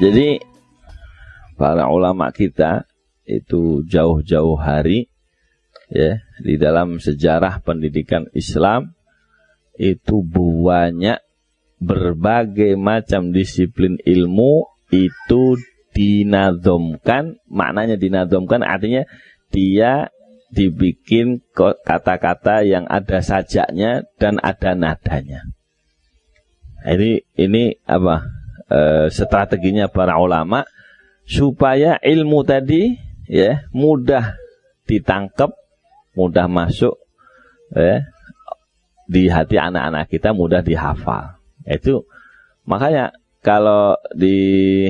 Jadi para ulama kita itu jauh-jauh hari ya di dalam sejarah pendidikan Islam itu banyak berbagai macam disiplin ilmu itu dinazomkan. Maknanya dinazomkan artinya dia dibikin kata-kata yang ada sajaknya dan ada nadanya. Ini apa strateginya para ulama supaya ilmu tadi ya mudah ditangkap, mudah masuk ya di hati anak-anak kita, mudah dihafal. Itu makanya kalau di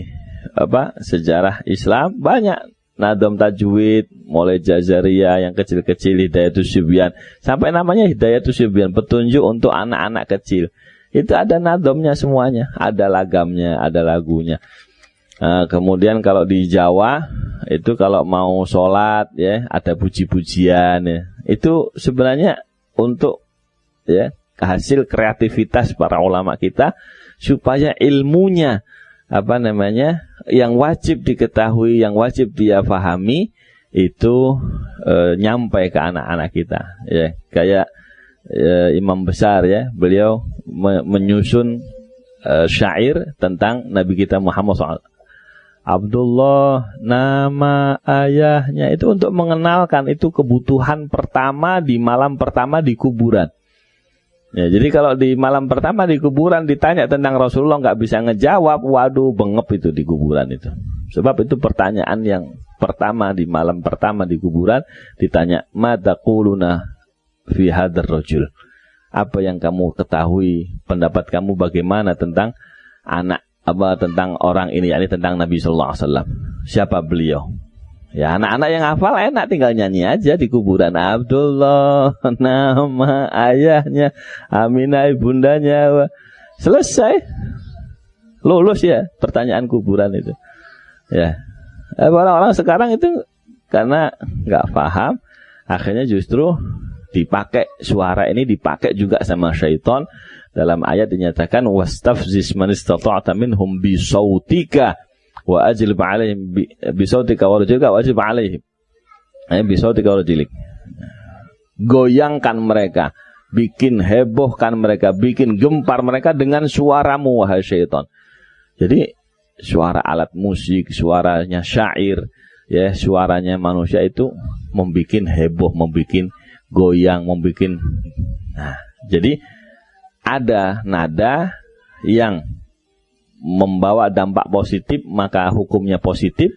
sejarah Islam banyak nadom tajwid, mulai Jazariyah yang kecil-kecil, Hidayatus Syibyan, sampai namanya Hidayatus Syibyan, petunjuk untuk anak-anak kecil. Itu ada nadomnya semuanya, ada lagamnya, ada lagunya. Kemudian kalau di Jawa itu kalau mau sholat ya ada puji-pujian ya. Itu sebenarnya untuk ya hasil kreativitas para ulama kita supaya ilmunya yang wajib diketahui, yang wajib dia pahami itu nyampai ke anak-anak kita ya. Kayak imam besar ya, beliau menyusun syair tentang Nabi kita Muhammad SAW. Abdullah nama ayahnya itu untuk mengenalkan itu kebutuhan pertama di malam pertama di kuburan. Ya, jadi kalau di malam pertama di kuburan ditanya tentang Rasulullah nggak bisa ngejawab, waduh bengep itu di kuburan itu. Sebab itu pertanyaan yang pertama di malam pertama di kuburan ditanya, "Madza quluna fi hadzal rajul?" Apa yang kamu ketahui, pendapat kamu bagaimana tentang tentang orang ini, yakni tentang Nabi sallallahu alaihi wasallam. Siapa beliau? Ya anak-anak yang hafal enak tinggal nyanyi aja di kuburan. Abdullah nama ayahnya, Aminah ibundanya. Selesai. Lulus ya pertanyaan kuburan itu. Ya. Orang-orang sekarang itu karena nggak paham, akhirnya justru dipakai suara ini dipakai juga sama syaitan. Dalam ayat dinyatakan wastafziz man istata'ta minhum bi sautika wa ajlib 'alaihim bi sautika wa rajulika wa ajlib 'alaihim. Bi sautika wa rajulik. Goyangkan mereka, bikin hebohkan mereka, bikin gempar mereka dengan suaramu wahai syaitan. Jadi suara alat musik, suaranya syair, ya suaranya manusia itu membikin heboh, membikin goyang, membikin. Nah, jadi ada nada yang membawa dampak positif maka hukumnya positif,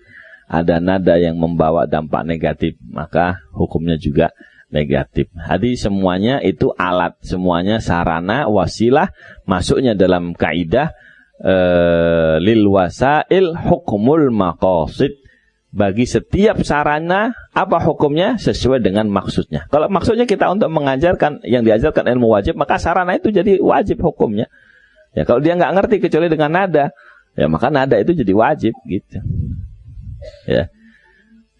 ada nada yang membawa dampak negatif maka hukumnya juga negatif. Jadi semuanya itu alat, semuanya sarana, wasilah, masuknya dalam kaidah lil wasail hukmul maqasid. Bagi setiap sarana apa hukumnya sesuai dengan maksudnya. Kalau maksudnya kita untuk mengajarkan yang diajarkan ilmu wajib, maka sarana itu jadi wajib hukumnya. Ya kalau dia nggak ngerti kecuali dengan nada, ya maka nada itu jadi wajib gitu. Ya.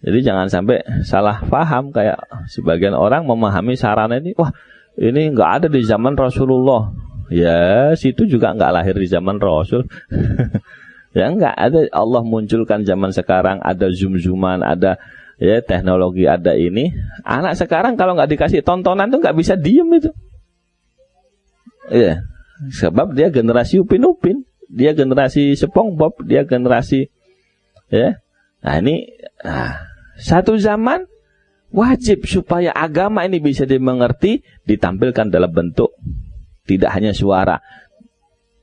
Jadi jangan sampai salah paham kayak sebagian orang memahami sarana ini, wah ini nggak ada di zaman Rasulullah. Ya situ juga nggak lahir di zaman Rasul. Ya enggak, ada Allah munculkan zaman sekarang, ada zoom-zooman, ada ya teknologi, ada ini. Anak sekarang kalau nggak dikasih tontonan tuh nggak bisa diem itu. Ya, sebab dia generasi Upin-Upin, dia generasi SpongeBob, dia generasi ya. Nah ini satu zaman wajib supaya agama ini bisa dimengerti, ditampilkan dalam bentuk tidak hanya suara,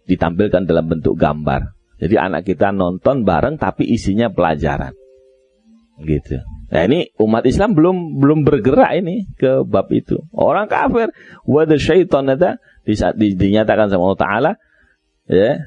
ditampilkan dalam bentuk gambar. Jadi anak kita nonton bareng tapi isinya pelajaran. Gitu. Nah ini umat Islam belum bergerak ini ke bab itu. Orang kafir, wada syaitan ada dinyatakan sama Allah Taala ya,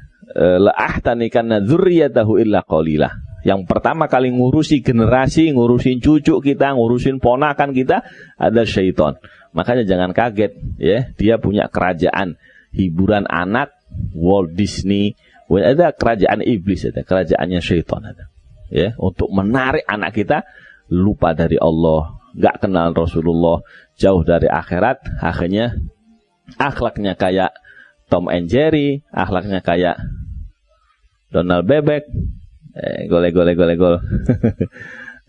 la ahtanikanna dzurriyyatahu illa qalilah. Yang pertama kali ngurusi generasi, ngurusin cucu kita, ngurusin ponakan kita ada syaitan. Makanya jangan kaget ya, dia punya kerajaan hiburan anak, Walt Disney. Ada kerajaan iblis, ada kerajaannya syaitan ada. Ya, untuk menarik anak kita lupa dari Allah, nggak kenal Rasulullah, jauh dari akhirat, akhirnya akhlaknya kayak Tom and Jerry, akhlaknya kayak Donald Bebek, gol.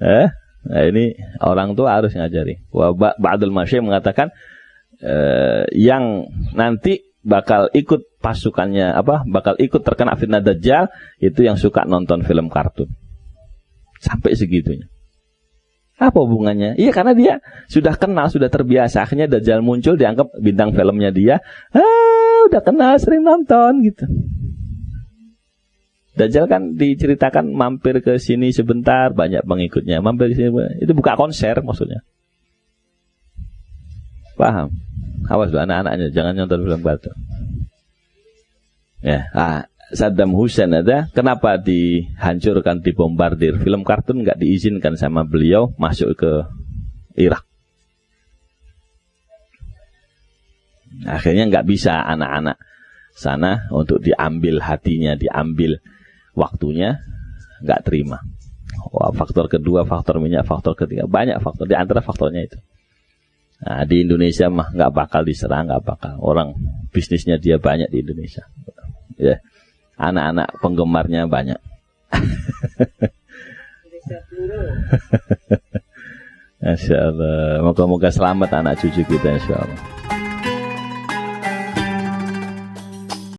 Nah, ini orang tua harus ngajari. Ba'dul Masyayikh mengatakan yang nanti bakal ikut pasukannya bakal ikut terkena fitnah Dajjal itu yang suka nonton film kartun. Sampai segitunya. Apa hubungannya? Iya, karena dia sudah kenal, sudah terbiasa. Akhirnya Dajjal muncul, dianggap bintang filmnya dia. Udah kenal, sering nonton gitu. Dajjal kan diceritakan mampir ke sini sebentar, banyak pengikutnya. Mampir ke sini, itu buka konser maksudnya. Paham? Awas anak-anaknya, jangan nonton film kartun. Ya, Saddam Hussein kenapa dihancurkan, dibombardir? Film kartun nggak diizinkan sama beliau masuk ke Irak. Akhirnya nggak bisa anak-anak sana untuk diambil hatinya, diambil waktunya, nggak terima. Faktor kedua, faktor minyak, faktor ketiga, banyak faktor. Di antara faktornya itu. Nah, di Indonesia mah nggak bakal diserang, nggak bakal. Orang bisnisnya dia banyak di Indonesia. Ya. Anak-anak penggemarnya banyak. Masya Allah. Moga-moga selamat anak cucu kita, insya Allah.